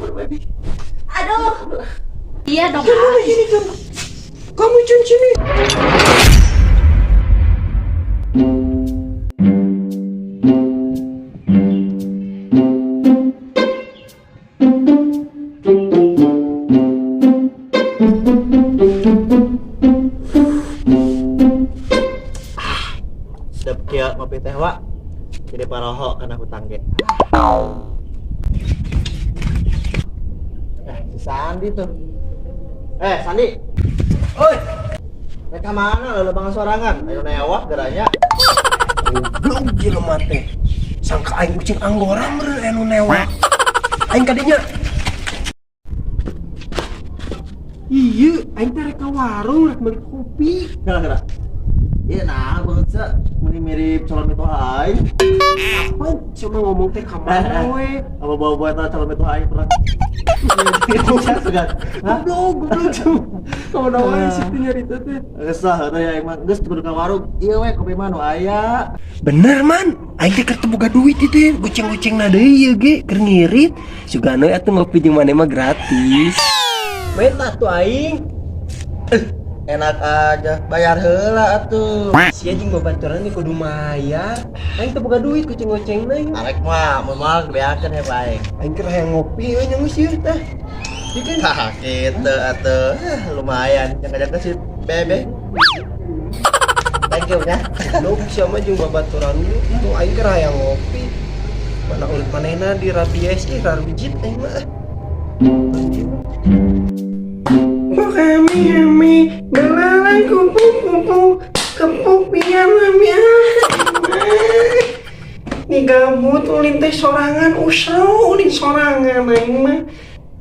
baby. Aduh. Iya dong. Ini kan. Kamu Jun sini. Sedap kia ngopi teh wa. Jadi paroho kana hutang ge. Si Sandi tuh. Sandi. Oi. Mereka mana lo bang sorangan? Ayo newah geranya. Goblok jelema teh. Sangka aing kucing anggora meureun anu newa. Aing kadinya. Iya, aing teh rek ka warung rek beli kopi. Gara-gara. Iya nah, banget sih. Mirip calon itu aing. Apa? Cuma ngomong teh ka mana we? Apa bawa-bawa calon itu aing pernah. Goblok cuma. Kamu nawain situ nyarita teh. Geus lah teh ya emang geus kudu ka warung. Ieu we kopi mah nu aya. Bener man, aing teh keur boga duit itu, goceng-gocengna deui ieu ge keur ngirit. Sugana atuh ngopi jeung maneh mah gratis. Meta tuh aing. Enak aja, bayar heula atuh. Sia jeung babaturan nih kudu mayar. Aing teh boga duit goceng-gocengna ieu. Arek mah mun moal beakeun he bae. Aing keur hayang ngopi we nya geus ieu tah. Tah kitu atuh. Lumayan, jangan-jangan si Bebe. Thank you nya. Lu sia mah jeung babaturan tuh aing keur hayang ngopi. Mana urut manehna di rabies ih rarujit aing mah. Kami belalang kupu-kupu kepupian mami nih gabut ulin teh sorangan ulin sorangan aing mah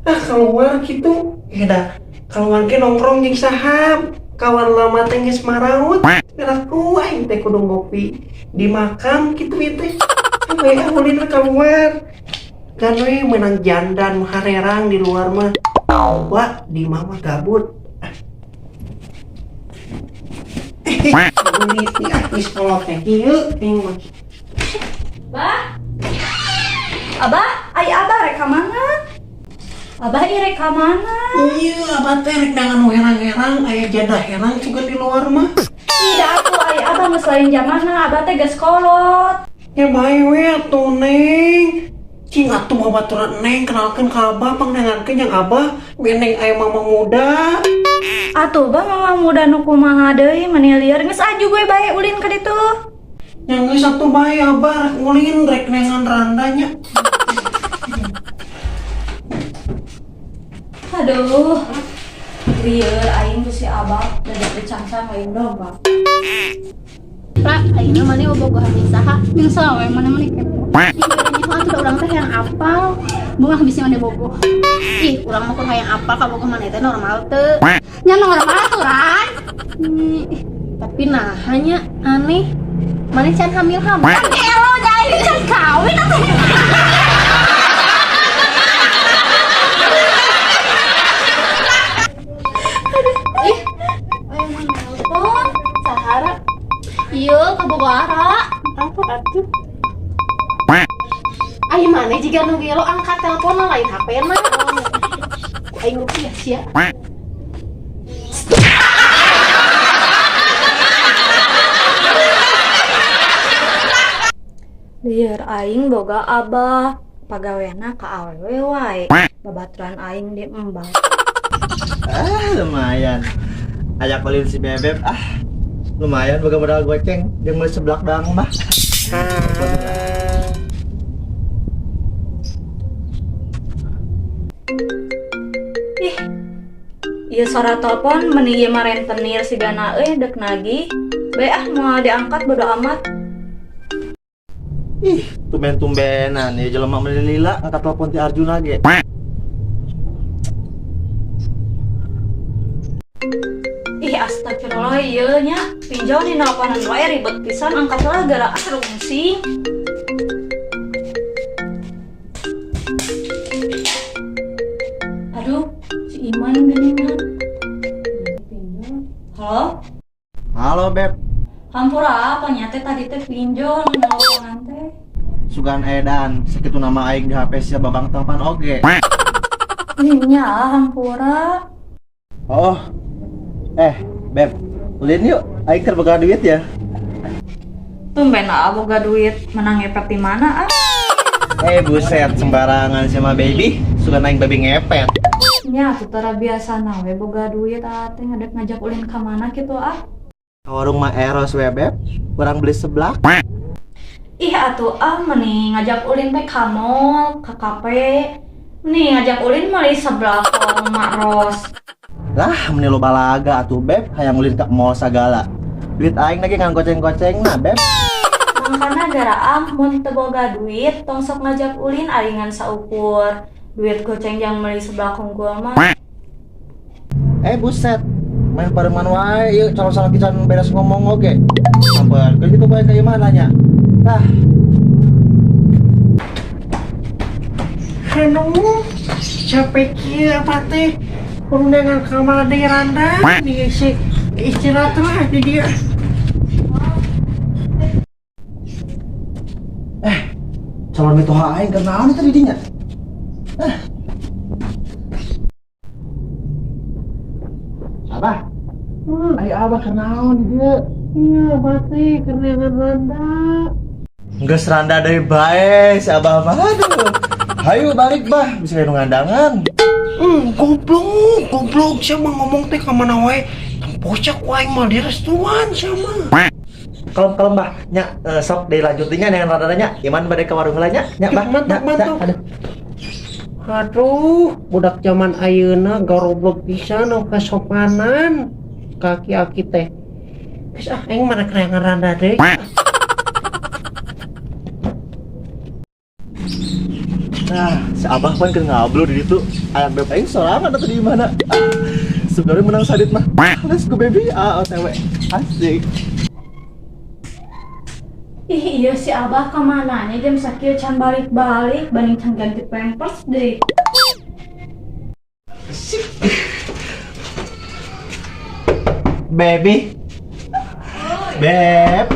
keluar gitu dah keluar ke nongkrong jeung sahab kawan lama teh geus maraut ngeraku aing teh kudu ngopi di makam kitu ieu teh we ulin keluar kan we menang jandan harerang di luar mah coba di mama gabut ini si artis kolot teh ieu mah Bah. Abah, ai abah rek ka mana? Abah ieu rek ka mana? iya abah teh rek dangan herang-herang aya jadah herang juga di luar mah Tidak atuh ai abah geus lain jamana, abah teh geus kolot. ya bae we atuh neng cing atuh babaturan neng kenalkeun ka abah pangdengarkeun yang abah beneng aya mama muda Atuh bah mama muda nu kumaha deui mani lieur geus aju gue bae ulin ka ditu. yang geus atuh bae abah rek ulin rek nengan randanya Aduh. Lieur aing tuh si abah dadak dicangcang aing domba. Pra, ayeuna maneh bobogohan jeung saha? Jeung saha we mana-mana kepo. Ini mah atuh urang teh hayang apal. Bunga bisa maneh bogoh. Ih, urang mah kun hayang apal ka bogoh maneh teh normal teu. Nya normal aturan. Tapi nah hanya aneh. Maneh can hamil-hamil. Elo jadi can kawin atuh. Ih, aya mah nelpon. Sahara. Ieu ka bogoh ara. Apa atuh? Ayo maneh jika nu gelo angkat telepon lain HP-na. Aing ngopi ya sia. Lieur aing boga abah pagawena ka awewe wae. Babaturan aing di embal. Lumayan. Ajak ulin si Bebek lumayan boga modal goceng jeung meuli seblak dang mah. Ih. Ieu suara telepon meuni ieu mah rentenir sigana deuk nagih. Bae moal diangkat bodo amat. Ih, tumben-tumbenan ieu jelema meuli lila angkat telepon ti Arjuna ge. Ih astagfirullah ieu nya pinjau di nelponan wae ribet pisan angkatlah gara rungsing. Aduh, si Iman geningan. Halo? Halo Beb, Hampura apa nyate tadi teh pinjol nelponan teh. sugan edan sakitu nama aing di HP sia Babang Tampan oge. Nya hampura. Oh, Beb, ulin yuk. Aing keur boga duit ya. Tumben boga duit menang ngepet di mana ah? Buset, sembarangan sama baby. Suka naik babi ngepet. Nya tutara biasa we boga duit teh ngadek ngajak ulin ka mana gitu ah? Ke warung mah Eros we Beb. Kurang beli seblak. Ih atuh mending ngajak ulin teh ka mall, ka kafe. Nih ngajak ulin meuli sebelah ke warung Mak Ros. Lah, meni lo balaga atuh Beb, hayang ulin ke mall sagala. Duit aing lagi ngan goceng-goceng nah Beb. Mangkana gara mun teu boga duit, tong sok ngajak ulin aringan saukur. Duit goceng jang meuli sebelah unggul mah. Buset. Main pareman wae ieu calon salah kican beres ngomong oge. Sampun, keur kitu bae ka ieu mah nanya. Tah, Hanu, capek kia apa teh? Undangan kamar di randa, diisi istirahat lah di dia. calon mitoha aing keur naon tadi dinya? Abah. Ayo abah keur naon di dieu? Iya, pasti kenangan randa. Geus randa deui bae si abah mah. Aduh. Hayu balik bah, bisa nu ngandangan. Goblok siapa ngomong teh ke mana wae? Tempocak wae mah direstuan sama. Kalem bah, nya sok dilanjut nya dengan rada-radanya. Iman bade ka warung heula nya. Nya bah, Mantap. Aduh. Aduh, budak zaman ayeuna garoblok pisan nu kasopanan. Kaki aki teh. Geus aing mana kerengan randa deui. Nah, si abah pun keur ngablu di ditu. Ayak beb aing sorangan atuh di mana? Sebenarnya menang sadit mah. Let's go baby. OTW. Asik. Ih iya si abah kemananya jam sakieu can balik-balik banding can ganti pampers deh. Baby. Beb.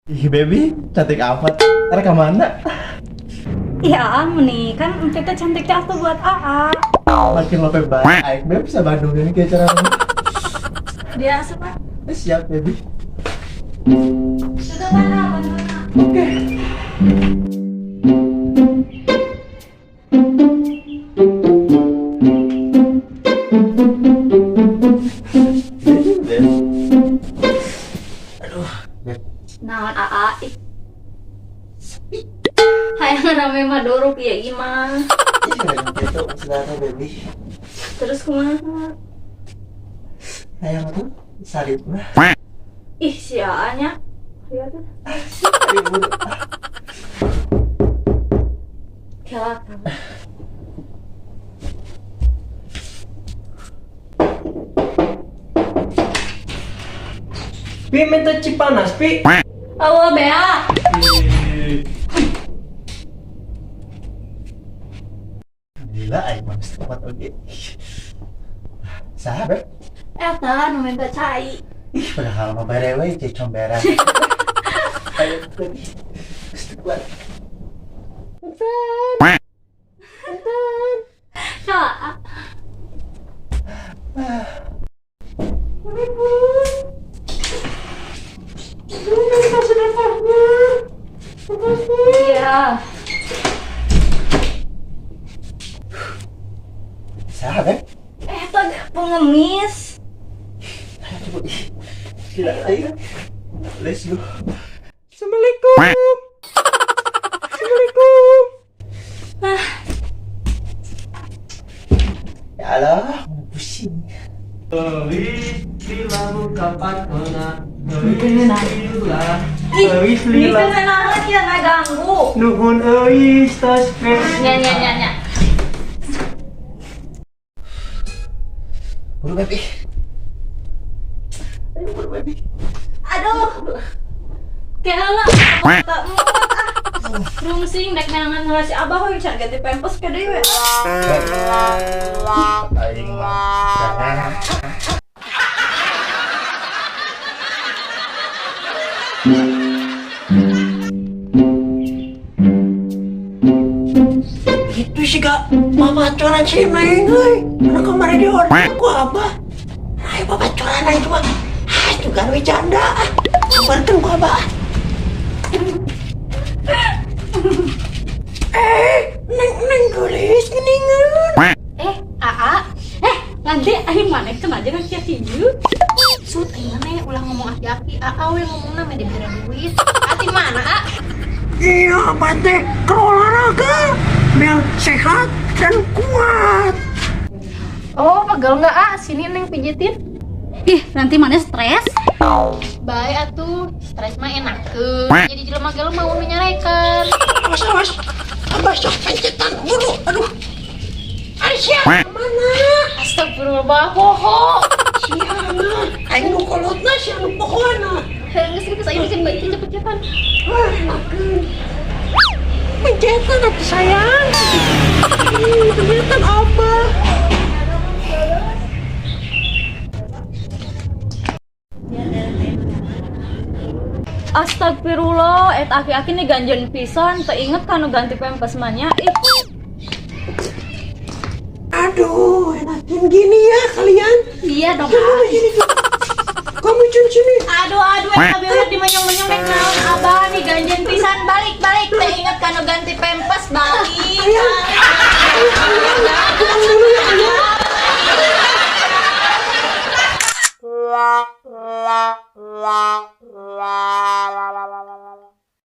Ih baby, cantik amat. Ntar ke mana? Iya nih kan kita cantiknya tuh buat AA. Makin lope banget. Aik beb bisa Bandung ini kayak cara Dia suka. Siap baby. Sudah mana? Oke. Aduh, beb. Naon AA? Hayang rame mah dorok ya gimana? Itu saudara baby. Terus kumaha? Hayang tuh salib mah. Ih si AA-nya. Lihat tuh. Kelak. Pi minta cipanas, Pi. Awa Bea. Gila, aing mah mesti kuat oge. Saha, Beb? Eta nu minta cai. Ih, padahal mah bare we cek comberan. Ayo, baby. Mesti kuat. Kak. Iya. Saha, Beb? Eta pengemis. Ayo coba. Ih, gila, ayo. Let's go. Assalamualaikum. Assalamualaikum. Ya Allah, pusing. Ini kan enak ya nggak ganggu. Nuhun euy, tos Nya. Buru baby. Ayo buru baby. Aduh. Kayak lah, tak muat ah. Rungsing dek neangan ngasih abah we can ganti pampers ke dewe. Aing mah. Gitu sih kak, mama coran si Neng, karena kemarin di order ku abah. Ayo bapak coran aja cuma, juga bercanda. Sabarkan ku abah. Neng gelis geningan. Aa. Nanti aing mana kena aja ngasih hiju. Sud, aing mana ulah ngomong aki-aki. Aa we ngomongna mah diberi duit. Ati mana, A? Iya, abah teh ke olahraga, biar sehat dan kuat. Oh, pegel nggak, A? Sini Neng pijitin. Ih, nanti mana stres? Baik atuh, stres mah enakeun. Jadi jelema ge mau menyarekan. Awas, abah sok pencetan dulu, aduh. Aisyah, mana? Astagfirullah, poho. Siapa? Aing nu kolotna, siapa nu pokona? Geus kitu saya bikin baik cepet-cepetan. Wah, makan. Pencetan atuh sayang. Pencetan abah. Astagfirullah, aki-aki nih ganjen pisan, teinget kan ganti pampers manya. Ih, Aduh, enakin gini ya kalian. Iya dong, Kamu A. begini tuh. Kamu sini. aduh, kabeh udah dimenyong-menyong nek naon abah nih ganjen pisan balik. Teinget kan ganti pampers balik. Ayang,